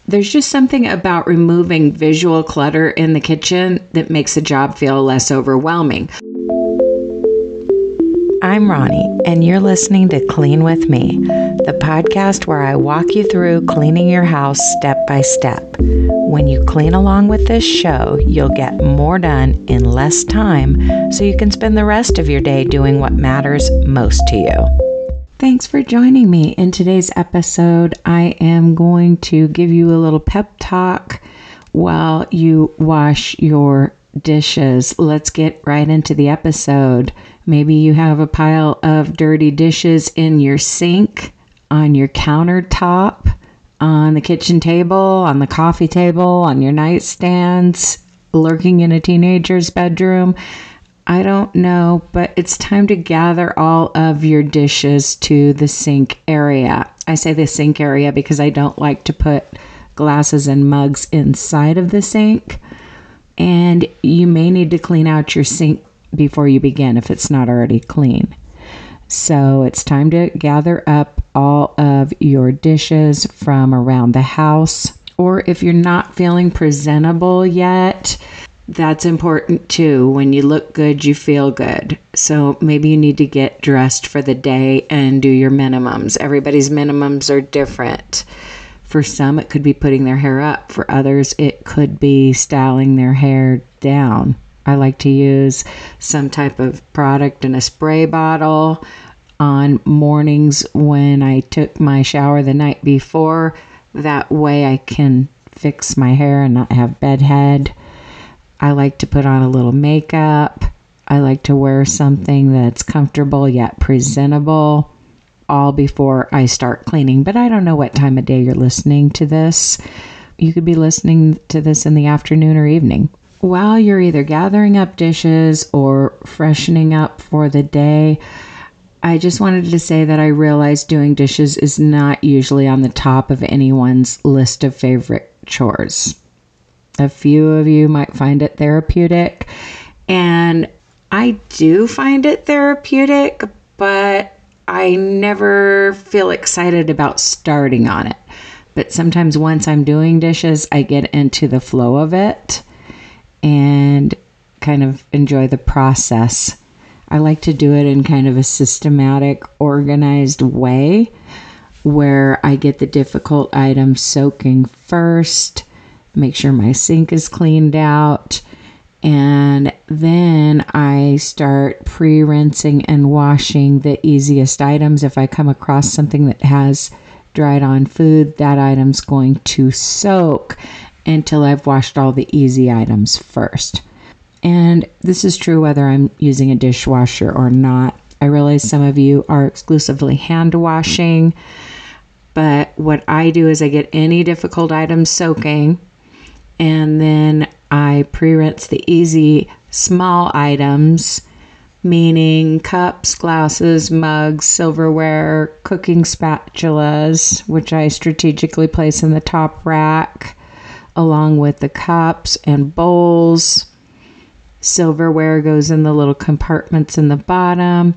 There's just something about removing visual clutter in the kitchen that makes the job feel less overwhelming. I'm Ronnie, and you're listening to Clean With Me, the podcast where I walk you through cleaning your house step by step. When you clean along with this show, you'll get more done in less time so you can spend the rest of your day doing what matters most to you. Thanks for joining me. In today's episode, I am going to give you a little pep talk while you wash your dishes. Let's get right into the episode. Maybe you have a pile of dirty dishes in your sink, on your countertop, on the kitchen table, on the coffee table, on your nightstands, lurking in a teenager's bedroom. I don't know, but it's time to gather all of your dishes to the sink area. I say the sink area because I don't like to put glasses and mugs inside of the sink. And you may need to clean out your sink before you begin if it's not already clean. So it's time to gather up all of your dishes from around the house. Or if you're not feeling presentable yet, that's important too. When you look good, you feel good. So maybe you need to get dressed for the day and do your minimums. Everybody's minimums are different. For some, it could be putting their hair up. For others, it could be styling their hair down. I like to use some type of product in a spray bottle on mornings when I took my shower the night before. That way I can fix my hair and not have bedhead. I like to put on a little makeup. I like to wear something that's comfortable yet presentable, all before I start cleaning. But I don't know what time of day you're listening to this. You could be listening to this in the afternoon or evening. While you're either gathering up dishes or freshening up for the day, I just wanted to say that I realize doing dishes is not usually on the top of anyone's list of favorite chores. A few of you might find it therapeutic, and I do find it therapeutic, but I never feel excited about starting on it. But sometimes once I'm doing dishes, I get into the flow of it and kind of enjoy the process. I like to do it in kind of a systematic, organized way where I get the difficult items soaking first, make sure my sink is cleaned out, and then I start pre-rinsing and washing the easiest items. If I come across something that has dried on food, that item's going to soak until I've washed all the easy items first. And this is true whether I'm using a dishwasher or not. I realize some of you are exclusively hand washing, but what I do is I get any difficult items soaking, and then I pre-rinse the easy small items, meaning cups, glasses, mugs, silverware, cooking spatulas, which I strategically place in the top rack, along with the cups and bowls. Silverware goes in the little compartments in the bottom.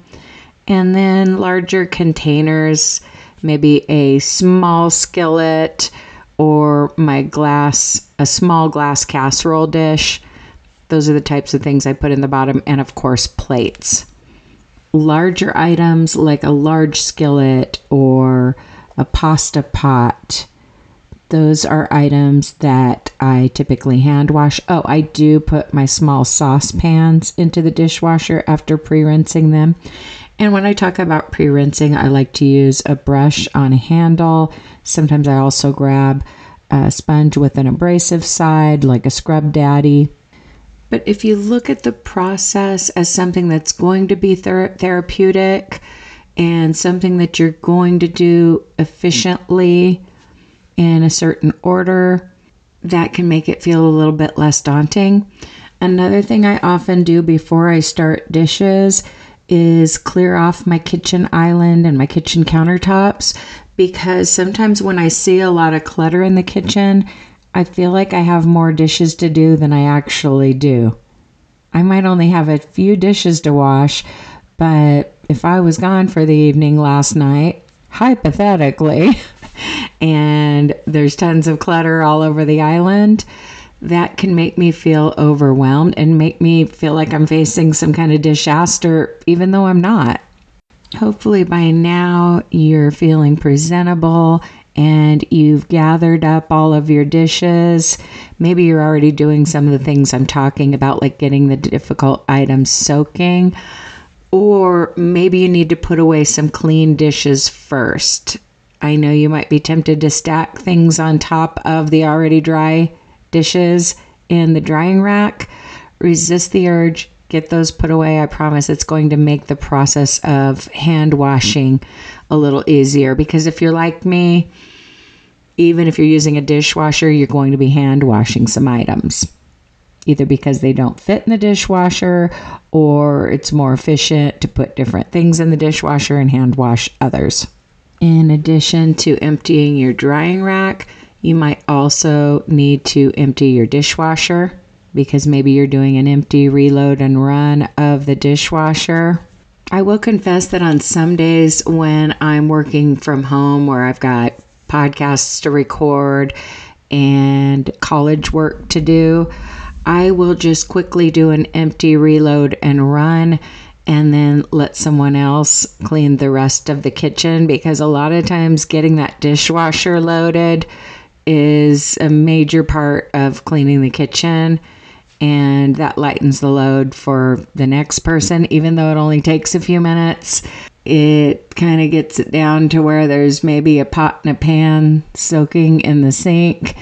And then larger containers, maybe a small skillet or a small glass casserole dish. Those are the types of things I put in the bottom. And of course, plates. Larger items like a large skillet or a pasta pot, those are items that I typically hand wash. Oh, I do put my small saucepans into the dishwasher after pre-rinsing them. And when I talk about pre-rinsing, I like to use a brush on a handle. Sometimes I also grab a sponge with an abrasive side, like a Scrub Daddy. But if you look at the process as something that's going to be therapeutic and something that you're going to do efficiently in a certain order, that can make it feel a little bit less daunting. Another thing I often do before I start dishes is clear off my kitchen island and my kitchen countertops, because sometimes when I see a lot of clutter in the kitchen, I feel like I have more dishes to do than I actually do. I might only have a few dishes to wash, but if I was gone for the evening last night, hypothetically, and there's tons of clutter all over the island, that can make me feel overwhelmed and make me feel like I'm facing some kind of disaster, even though I'm not. Hopefully by now you're feeling presentable and you've gathered up all of your dishes. Maybe you're already doing some of the things I'm talking about, like getting the difficult items soaking, or maybe you need to put away some clean dishes first. I know you might be tempted to stack things on top of the already dry dishes in the drying rack. Resist the urge. Get those put away. I promise it's going to make the process of hand washing a little easier, because if you're like me, even if you're using a dishwasher, you're going to be hand washing some items, either because they don't fit in the dishwasher or it's more efficient to put different things in the dishwasher and hand wash others. In addition to emptying your drying rack, you might also need to empty your dishwasher, because maybe you're doing an empty reload and run of the dishwasher. I will confess that on some days when I'm working from home, where I've got podcasts to record and college work to do, I will just quickly do an empty reload and run and then let someone else clean the rest of the kitchen, because a lot of times getting that dishwasher loaded is a major part of cleaning the kitchen, and that lightens the load for the next person. Even though it only takes a few minutes, it kind of gets it down to where there's maybe a pot and a pan soaking in the sink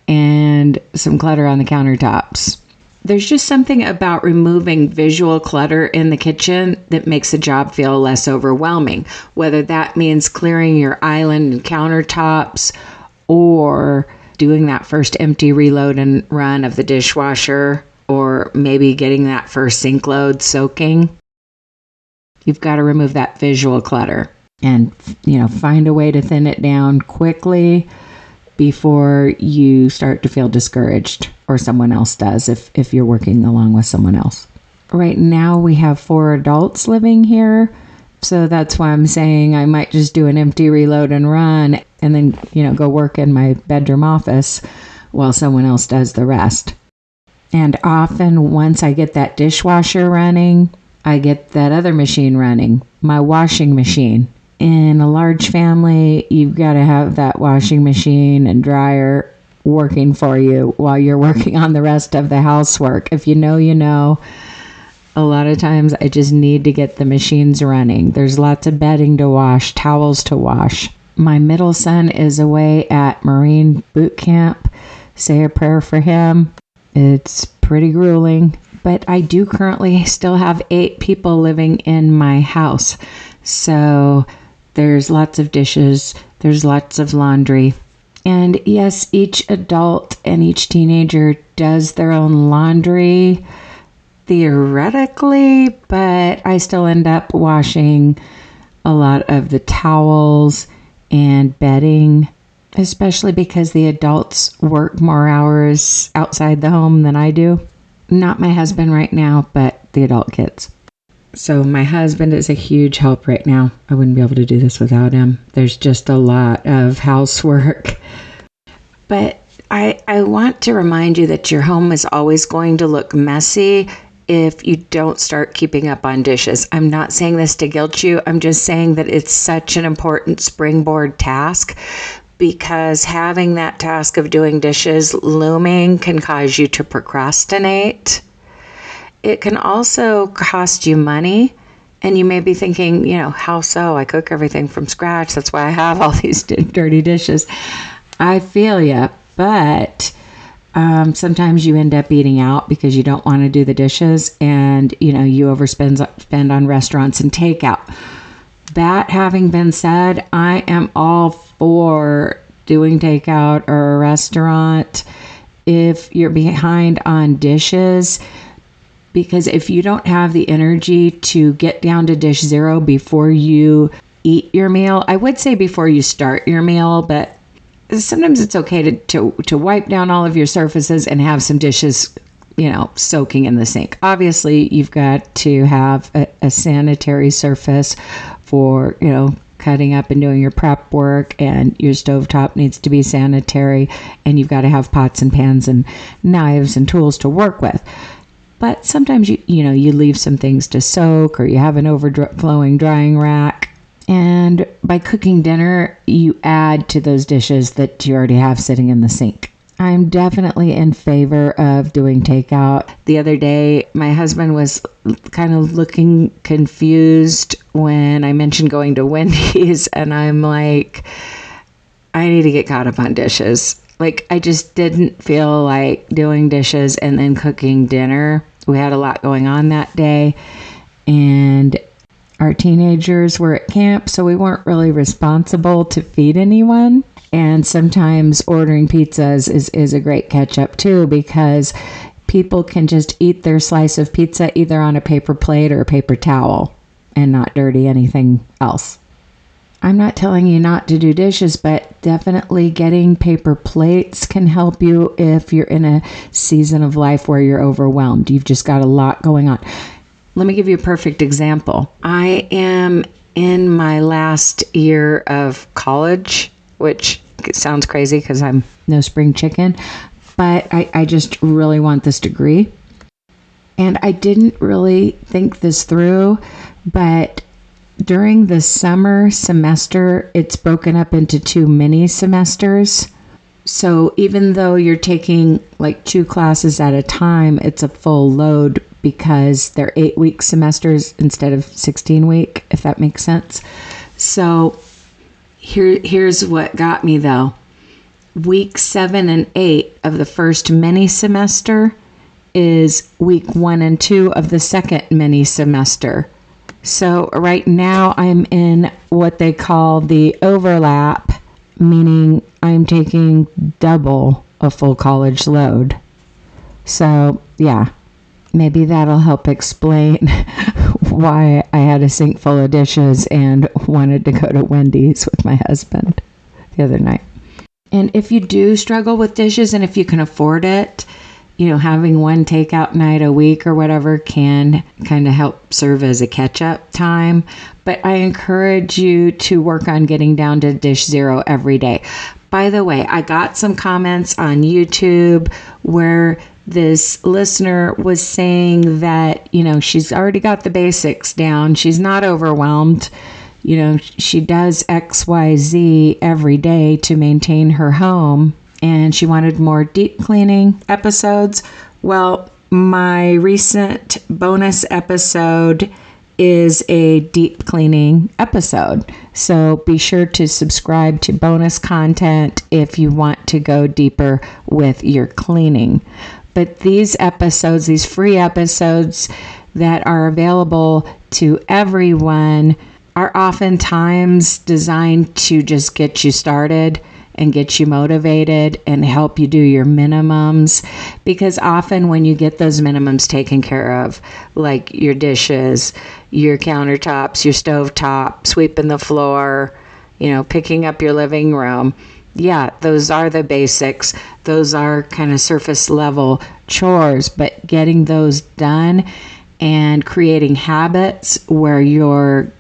and some clutter on the countertops. There's just something about removing visual clutter in the kitchen that makes the job feel less overwhelming, whether that means clearing your island and countertops or doing that first empty reload and run of the dishwasher, or maybe getting that first sink load soaking. You've got to remove that visual clutter and, find a way to thin it down quickly before you start to feel discouraged, or someone else does if you're working along with someone else. Right now we have 4 adults living here, so that's why I'm saying I might just do an empty reload and run and then, go work in my bedroom office while someone else does the rest. And often once I get that dishwasher running, I get that other machine running, my washing machine. In a large family, you've got to have that washing machine and dryer working for you while you're working on the rest of the housework. If you know, you know. A lot of times I just need to get the machines running. There's lots of bedding to wash, towels to wash. My middle son is away at Marine boot camp. Say a prayer for him. It's pretty grueling, but I do currently still have 8 people living in my house. So there's lots of dishes, there's lots of laundry. And yes, each adult and each teenager does their own laundry, theoretically, but I still end up washing a lot of the towels and bedding, especially because the adults work more hours outside the home than I do. Not my husband right now, but the adult kids. So my husband is a huge help right now. I wouldn't be able to do this without him. There's just a lot of housework. But I want to remind you that your home is always going to look messy if you don't start keeping up on dishes. I'm not saying this to guilt you. I'm just saying that it's such an important springboard task, because having that task of doing dishes looming can cause you to procrastinate. It can also cost you money, and you may be thinking, how so? I cook everything from scratch. That's why I have all these dirty dishes. I feel ya, but sometimes you end up eating out because you don't want to do the dishes, and you spend on restaurants and takeout. That having been said, I am all for doing takeout or a restaurant if you're behind on dishes, because if you don't have the energy to get down to dish zero before you eat your meal, I would say before you start your meal, but sometimes it's okay to wipe down all of your surfaces and have some dishes soaking in the sink. Obviously, you've got to have a sanitary surface for, cutting up and doing your prep work, and your stovetop needs to be sanitary, and you've got to have pots and pans and knives and tools to work with. But sometimes you leave some things to soak, or you have an overflowing drying rack. And by cooking dinner, you add to those dishes that you already have sitting in the sink. I'm definitely in favor of doing takeout. The other day, my husband was kind of looking confused when I mentioned going to Wendy's, and I'm like, I need to get caught up on dishes. Like, I just didn't feel like doing dishes and then cooking dinner. We had a lot going on that day, and our teenagers were at camp, so we weren't really responsible to feed anyone. And sometimes ordering pizzas is a great catch-up too, because people can just eat their slice of pizza either on a paper plate or a paper towel and not dirty anything else. I'm not telling you not to do dishes, but definitely getting paper plates can help you if you're in a season of life where you're overwhelmed. You've just got a lot going on. Let me give you a perfect example. I am in my last year of college, which sounds crazy because I'm no spring chicken, but I just really want this degree. And I didn't really think this through, but during the summer semester, it's broken up into 2 mini semesters. So even though you're taking like 2 classes at a time, it's a full load because they're 8-week semesters instead of 16-week, if that makes sense. So here's what got me though. Week 7 and 8 of the first mini semester is week 1 and 2 of the second mini semester. So right now I'm in what they call the overlap, meaning I'm taking double a full college load. So yeah, maybe that'll help explain why I had a sink full of dishes and wanted to go to Wendy's with my husband the other night. And if you do struggle with dishes, and if you can afford it, having one takeout night a week or whatever can kind of help serve as a catch-up time. But I encourage you to work on getting down to dish zero every day. By the way, I got some comments on YouTube where this listener was saying that, she's already got the basics down. She's not overwhelmed. She does XYZ every day to maintain her home, and she wanted more deep cleaning episodes. Well, my recent bonus episode is a deep cleaning episode. So be sure to subscribe to bonus content if you want to go deeper with your cleaning. But these episodes, these free episodes that are available to everyone, are oftentimes designed to just get you started and get you motivated and help you do your minimums. Because often when you get those minimums taken care of, like your dishes, your countertops, your stovetop, sweeping the floor, picking up your living room, yeah, those are the basics. Those are kind of surface level chores, but getting those done and creating habits where you're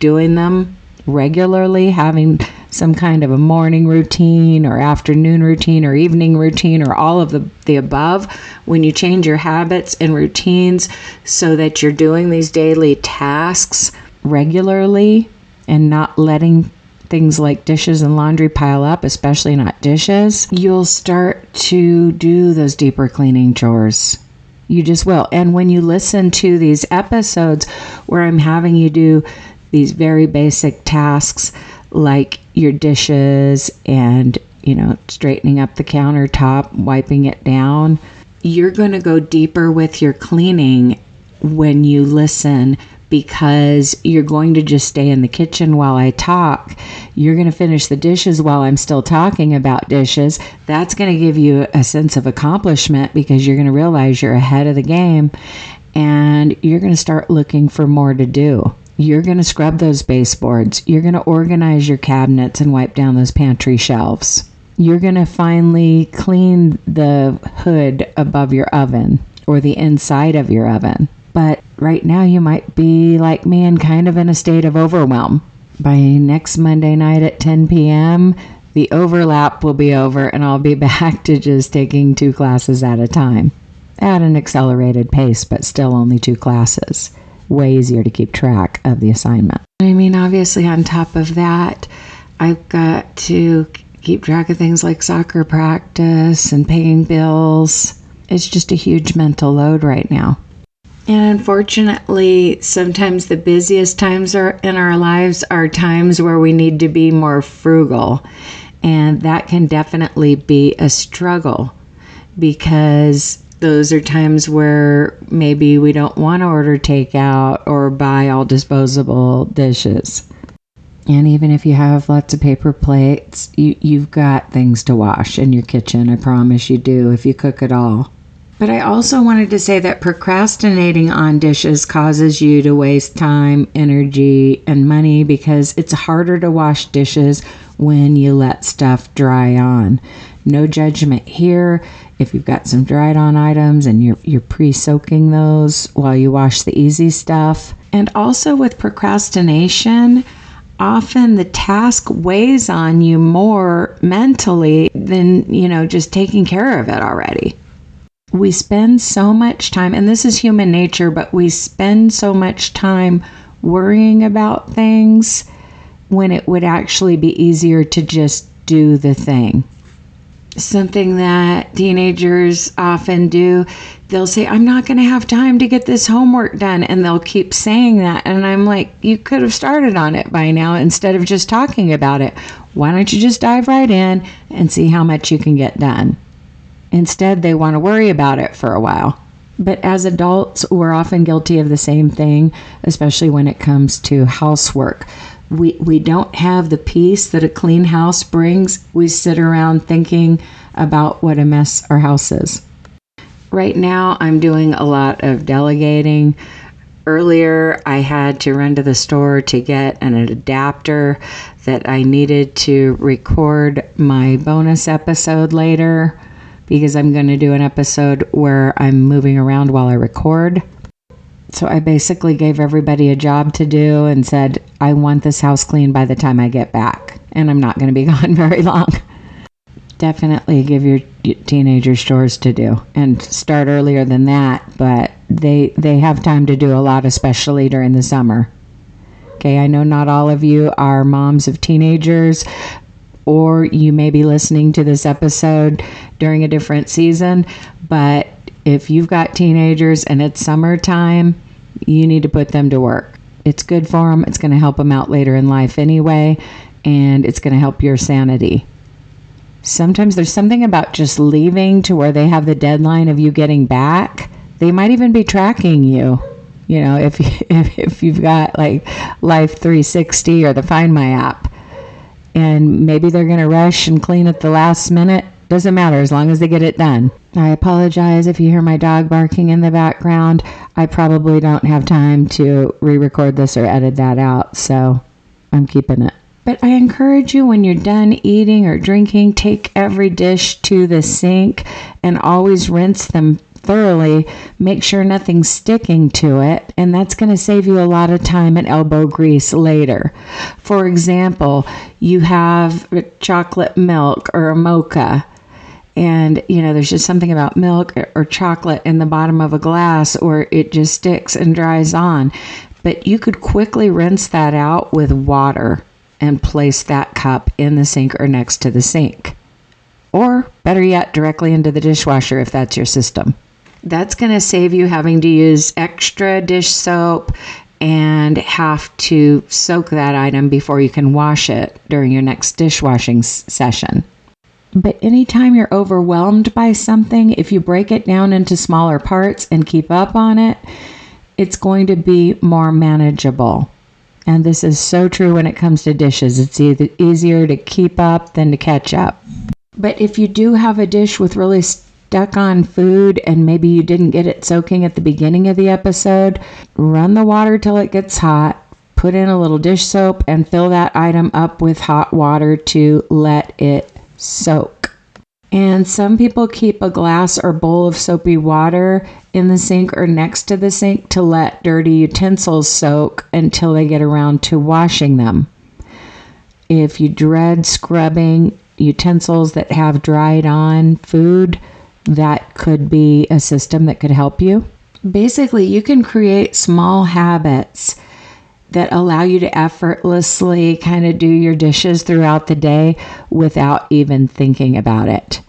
doing them regularly, having some kind of a morning routine or afternoon routine or evening routine or all of the above. When you change your habits and routines so that you're doing these daily tasks regularly and not letting things like dishes and laundry pile up, especially not dishes, you'll start to do those deeper cleaning chores. You just will. And when you listen to these episodes where I'm having you do these very basic tasks like your dishes and, straightening up the countertop, wiping it down, you're going to go deeper with your cleaning when you listen, because you're going to just stay in the kitchen while I talk. You're going to finish the dishes while I'm still talking about dishes. That's going to give you a sense of accomplishment because you're going to realize you're ahead of the game, and you're going to start looking for more to do. You're going to scrub those baseboards. You're going to organize your cabinets and wipe down those pantry shelves. You're going to finally clean the hood above your oven or the inside of your oven. But right now you might be like me and kind of in a state of overwhelm. By next Monday night at 10 p.m., the overlap will be over and I'll be back to just taking 2 classes at a time. At an accelerated pace, but still only 2 classes. Way easier to keep track of the assignment. I mean, obviously on top of that, I've got to keep track of things like soccer practice and paying bills. It's just a huge mental load right now. And unfortunately, sometimes the busiest times in our lives are times where we need to be more frugal. And that can definitely be a struggle because those are times where maybe we don't want to order takeout or buy all disposable dishes. And even if you have lots of paper plates, you've got things to wash in your kitchen. I promise you do if you cook at all. But I also wanted to say that procrastinating on dishes causes you to waste time, energy, and money because it's harder to wash dishes when you let stuff dry on. No judgment here. If you've got some dried on items and you're pre-soaking those while you wash the easy stuff. And also with procrastination, often the task weighs on you more mentally than, just taking care of it already. We spend so much time, and this is human nature, but we spend so much time worrying about things when it would actually be easier to just do the thing. Something that teenagers often do, they'll say, I'm not going to have time to get this homework done. And they'll keep saying that. And I'm like, you could have started on it by now instead of just talking about it. Why don't you just dive right in and see how much you can get done? Instead, they want to worry about it for a while. But as adults, we're often guilty of the same thing, especially when it comes to housework. We don't have the peace that a clean house brings. We sit around thinking about what a mess our house is. Right now, I'm doing a lot of delegating. Earlier, I had to run to the store to get an adapter that I needed to record my bonus episode later, because I'm going to do an episode where I'm moving around while I record. So I basically gave everybody a job to do and said, I want this house clean by the time I get back. And I'm not going to be gone very long. Definitely give your teenagers chores to do and start earlier than that. But they have time to do a lot, especially during the summer. Okay, I know not all of you are moms of teenagers, or you may be listening to this episode during a different season, but if you've got teenagers and it's summertime, you need to put them to work. It's good for them. It's going to help them out later in life anyway, and it's going to help your sanity. Sometimes there's something about just leaving to where they have the deadline of you getting back. They might even be tracking you. If you've got like Life 360 or the Find My app. And maybe they're going to rush and clean at the last minute. Doesn't matter as long as they get it done. I apologize if you hear my dog barking in the background. I probably don't have time to re-record this or edit that out, so I'm keeping it. But I encourage you, when you're done eating or drinking, take every dish to the sink and always rinse them thoroughly. Make sure nothing's sticking to it, and that's going to save you a lot of time and elbow grease later. For example, you have chocolate milk or a mocha, and there's just something about milk or chocolate in the bottom of a glass, or it just sticks and dries on. But you could quickly rinse that out with water and place that cup in the sink or next to the sink. Or better yet, directly into the dishwasher if that's your system. That's going to save you having to use extra dish soap and have to soak that item before you can wash it during your next dishwashing session. But anytime you're overwhelmed by something, if you break it down into smaller parts and keep up on it, it's going to be more manageable. And this is so true when it comes to dishes. It's easier to keep up than to catch up. But if you do have a dish with really stuck on food and maybe you didn't get it soaking at the beginning of the episode, run the water till it gets hot, put in a little dish soap, and fill that item up with hot water to let it soak. And some people keep a glass or bowl of soapy water in the sink or next to the sink to let dirty utensils soak until they get around to washing them. if you dread scrubbing utensils that have dried on food, that could be a system that could help you. Basically, you can create small habits that allow you to effortlessly kind of do your dishes throughout the day without even thinking about it.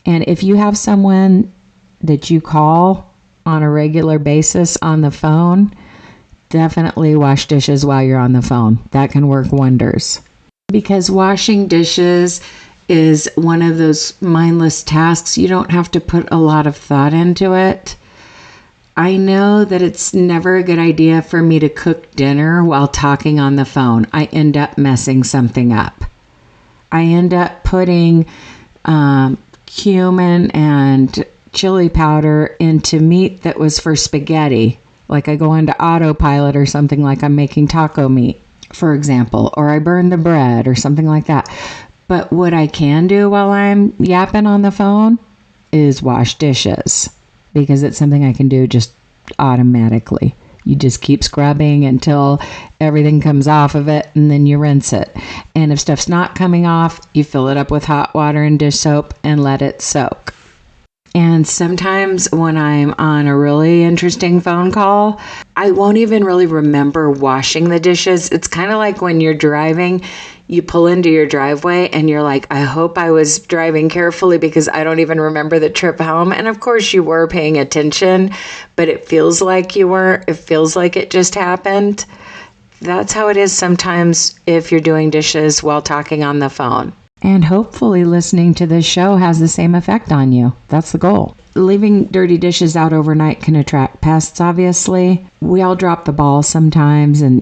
And if you have someone that you call on a regular basis on the phone, definitely wash dishes while you're on the phone. That can work wonders. Because washing dishes is one of those mindless tasks. You don't have to put a lot of thought into it. I know that it's never a good idea for me to cook dinner while talking on the phone. I end up messing something up. I end up putting cumin and chili powder into meat that was for spaghetti. Like I go into autopilot or something, like I'm making taco meat, for example, or I burn the bread or something like that. But what I can do while I'm yapping on the phone is wash dishes, because it's something I can do just automatically. You just keep scrubbing until everything comes off of it, and then you rinse it. And if stuff's not coming off, you fill it up with hot water and dish soap and let it soak. And sometimes when I'm on a really interesting phone call, I won't even really remember washing the dishes. It's kind of like when you're driving, you pull into your driveway and you're like, I hope I was driving carefully because I don't even remember the trip home. And of course you were paying attention, but it feels like you weren't. It feels like it just happened. That's how it is sometimes if you're doing dishes while talking on the phone. And hopefully listening to this show has the same effect on you. That's the goal. Leaving dirty dishes out overnight can attract pests, obviously. We all drop the ball sometimes and,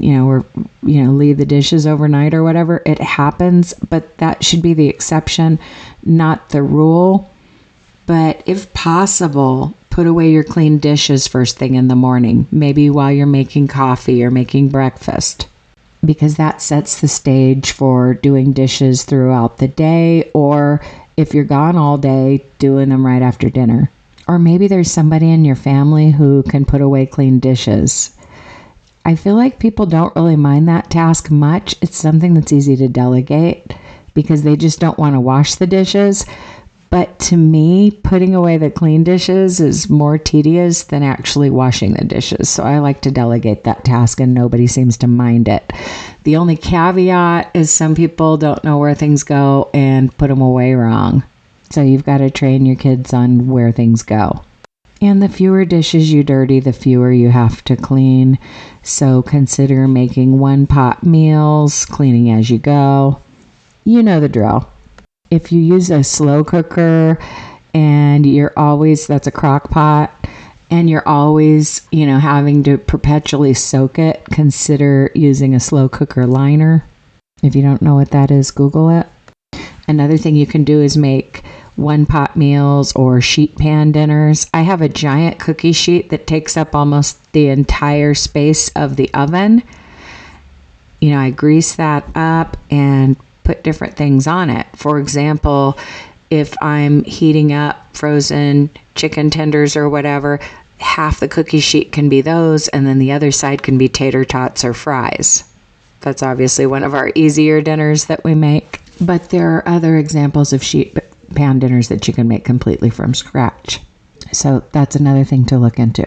leave the dishes overnight or whatever. It happens, but that should be the exception, not the rule. But if possible, put away your clean dishes first thing in the morning, maybe while you're making coffee or making breakfast, because that sets the stage for doing dishes throughout the day, or if you're gone all day, doing them right after dinner. Or maybe there's somebody in your family who can put away clean dishes. I feel like people don't really mind that task much. It's something that's easy to delegate because they just don't want to wash the dishes. But to me, putting away the clean dishes is more tedious than actually washing the dishes. So I like to delegate that task and nobody seems to mind it. The only caveat is some people don't know where things go and put them away wrong. So you've got to train your kids on where things go. And the fewer dishes you dirty, the fewer you have to clean. So consider making one-pot meals, cleaning as you go. You know the drill. If you use a slow cooker and that's a crock pot, and you're always, having to perpetually soak it, consider using a slow cooker liner. If you don't know what that is, Google it. Another thing you can do is make one-pot meals or sheet pan dinners. I have a giant cookie sheet that takes up almost the entire space of the oven. I grease that up and put different things on it. For example, if I'm heating up frozen chicken tenders or whatever, half the cookie sheet can be those, and then the other side can be tater tots or fries. That's obviously one of our easier dinners that we make. But there are other examples of sheet pan dinners that you can make completely from scratch. So that's another thing to look into.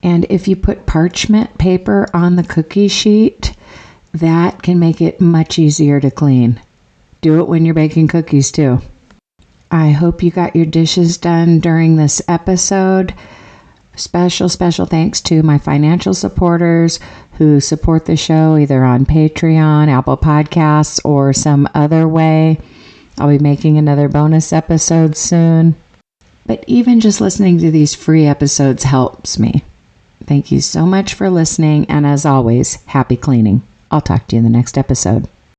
And if you put parchment paper on the cookie sheet, that can make it much easier to clean. Do it when you're baking cookies too. I hope you got your dishes done during this episode. Special thanks to my financial supporters who support the show either on Patreon, Apple Podcasts, or some other way. I'll be making another bonus episode soon. But even just listening to these free episodes helps me. Thank you so much for listening, and as always, happy cleaning. I'll talk to you in the next episode.